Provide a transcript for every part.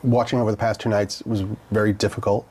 Watching over the past 2 nights was very difficult.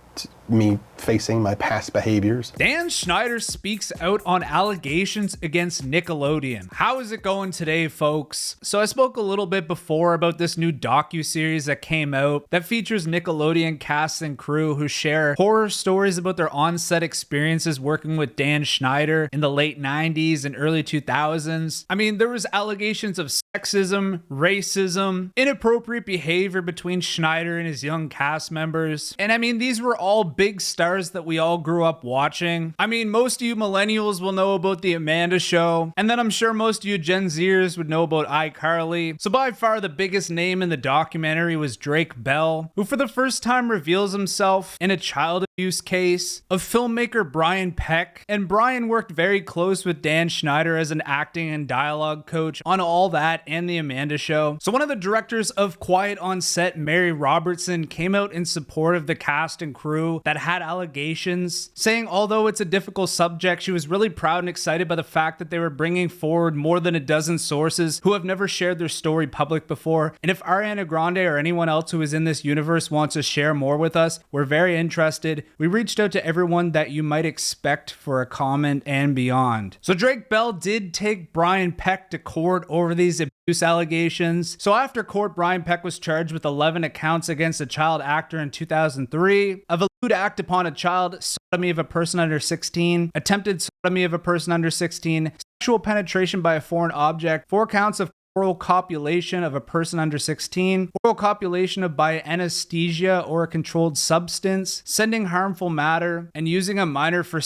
Me facing my past behaviors. Dan Schneider speaks out on allegations against Nickelodeon. How is it going today, folks? So I spoke a little bit before about this new docu-series that came out that features Nickelodeon cast and crew who share horror stories about their on-set experiences working with Dan Schneider in the late 90s and early 2000s. I mean, there was allegations of sexism, racism, inappropriate behavior between Schneider and his young cast members. And I mean, these were all big stars that we all grew up watching. I mean, most of you millennials will know about the Amanda Show, and then I'm sure most of you Gen Zers would know about iCarly. So by far the biggest name in the documentary was Drake Bell, who for the first time reveals himself in a child abuse case of filmmaker Brian Peck. And Brian worked very close with Dan Schneider as an acting and dialogue coach on all that and the Amanda Show. So one of the directors of Quiet on Set, Mary Robertson, came out in support of the cast and crew that had allegations, saying although it's a difficult subject, she was really proud and excited by the fact that they were bringing forward more than a dozen sources who have never shared their story public before. And if Ariana Grande or anyone else who is in this universe wants to share more with us, we're very interested. We reached out to everyone that you might expect for a comment and beyond. So Drake Bell did take Brian Peck to court over these abuse allegations. So after court, Brian Peck was charged with 11 accounts against a child actor in 2003 of a lewd act upon a child, sodomy of a person under 16, attempted sodomy of a person under 16, sexual penetration by a foreign object, 4 counts of oral copulation of a person under 16, oral copulation by anesthesia or a controlled substance, sending harmful matter, and using a minor for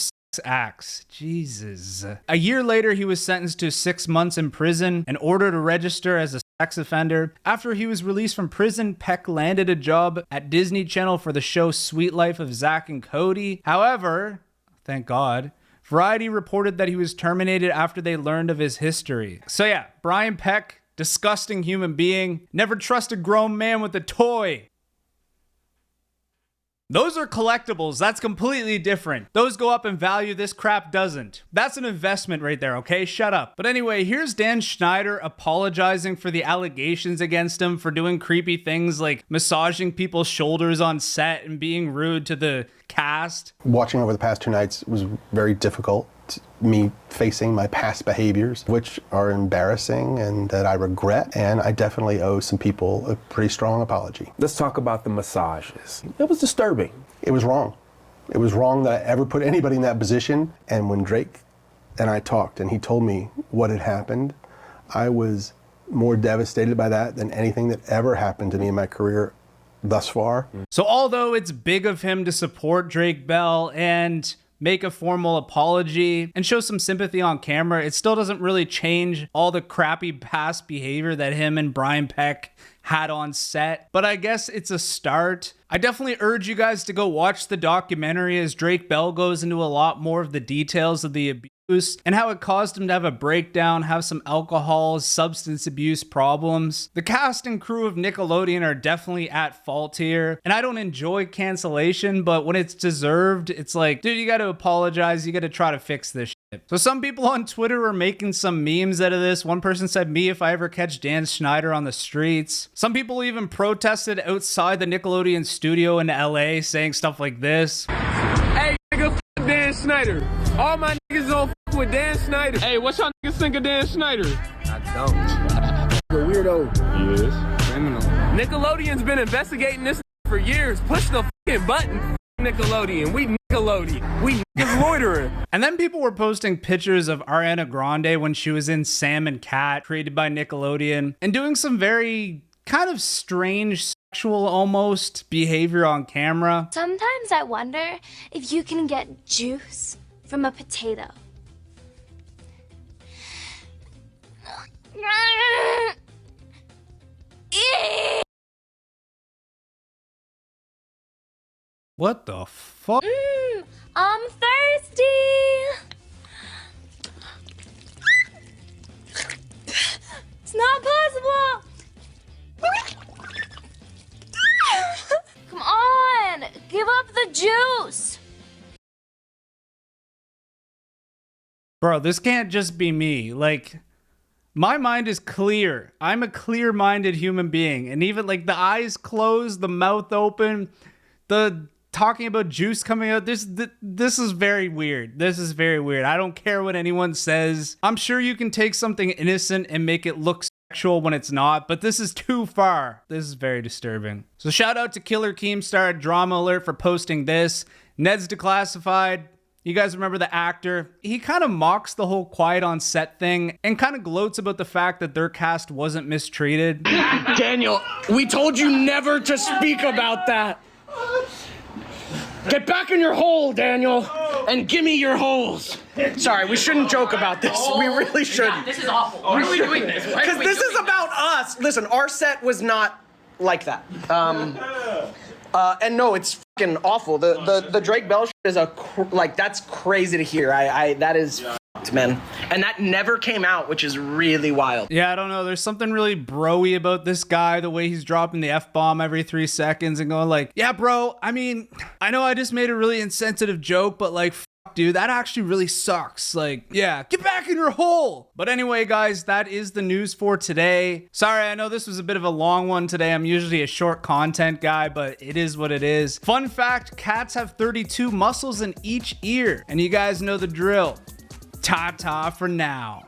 acts. Jesus. A year later, he was sentenced to 6 months in prison and ordered to register as a sex offender. After he was released from prison, Peck landed a job at Disney Channel for the show Sweet Life of Zack and Cody. However, thank God, Variety reported that he was terminated after they learned of his history. So yeah, Brian Peck, disgusting human being, never trust a grown man with a toy. Those are collectibles. That's completely different. Those go up in value. This crap doesn't. That's an investment right there, okay? Shut up. But anyway, here's Dan Schneider apologizing for the allegations against him for doing creepy things like massaging people's shoulders on set and being rude to the cast. Watching over the past 2 nights was very difficult. Me facing my past behaviors, which are embarrassing and that I regret, and I definitely owe some people a pretty strong apology. Let's talk about the massages. It was disturbing. It was wrong. It was wrong that I ever put anybody in that position, and when Drake and I talked and he told me what had happened, I was more devastated by that than anything that ever happened to me in my career thus far. So although it's big of him to support Drake Bell and make a formal apology and show some sympathy on camera, it still doesn't really change all the crappy past behavior that him and Brian Peck had on set. But I guess it's a start. I definitely urge you guys to go watch the documentary as Drake Bell goes into a lot more of the details of the abuse and how it caused him to have a breakdown, have some alcohol, substance abuse problems. The cast and crew of Nickelodeon are definitely at fault here, and I don't enjoy cancellation, but when it's deserved, it's like, dude, you gotta apologize, you gotta try to fix this shit. So some people on Twitter were making some memes out of this. One person said, me if I ever catch Dan Schneider on the streets. Some people even protested outside the Nickelodeon studio in LA saying stuff like this. Hey, nigga, f Dan Schneider. All my niggas don't f with Dan Schneider. Hey, what y'all niggas think of Dan Schneider? I don't. A weirdo. He is. Criminal. Nickelodeon's been investigating this for years. Push the fucking button, Nickelodeon. We Nickelodeon. We niggas loitering. And then people were posting pictures of Ariana Grande when she was in Sam and Cat, created by Nickelodeon, and doing some very kind of strange sexual almost behavior on camera. Sometimes I wonder if you can get juice from a potato. What the fuck? I'm thirsty. It's not possible. Come on, give up the juice. Bro, this can't just be me. Like, My mind is clear. I'm a clear-minded human being. And even like the eyes closed, the mouth open, the talking about juice coming out, this is very weird. This is very weird. I don't care what anyone says. I'm sure you can take something innocent and make it look sexual when it's not, but this is too far. This is very disturbing. So shout out to Killer Keemstar at Drama Alert for posting this. Ned's Declassified. You guys remember the actor? He kind of mocks the whole quiet on set thing and kind of gloats about the fact that their cast wasn't mistreated. Daniel, we told you never to speak about that. Get back in your hole, Daniel, and give me your holes. Sorry, we shouldn't joke about this. We really shouldn't. This is awful. Why are we doing this? Because this is about us. Listen, our set was not like that. And no, it's fucking awful. The Drake Bell shit is that's crazy to hear. That is fucked, man. And that never came out, which is really wild. Yeah, I don't know. There's something really bro-y about this guy, the way he's dropping the F-bomb every 3 seconds and going like, yeah, bro, I mean, I know I just made a really insensitive joke, but like, dude, that actually really sucks. Like, yeah, get back in your hole. But anyway, guys, that is the news for today. Sorry, I know this was a bit of a long one today. I'm usually a short content guy, but it is what it is. Fun fact, cats have 32 muscles in each ear. And you guys know the drill. Ta-ta for now.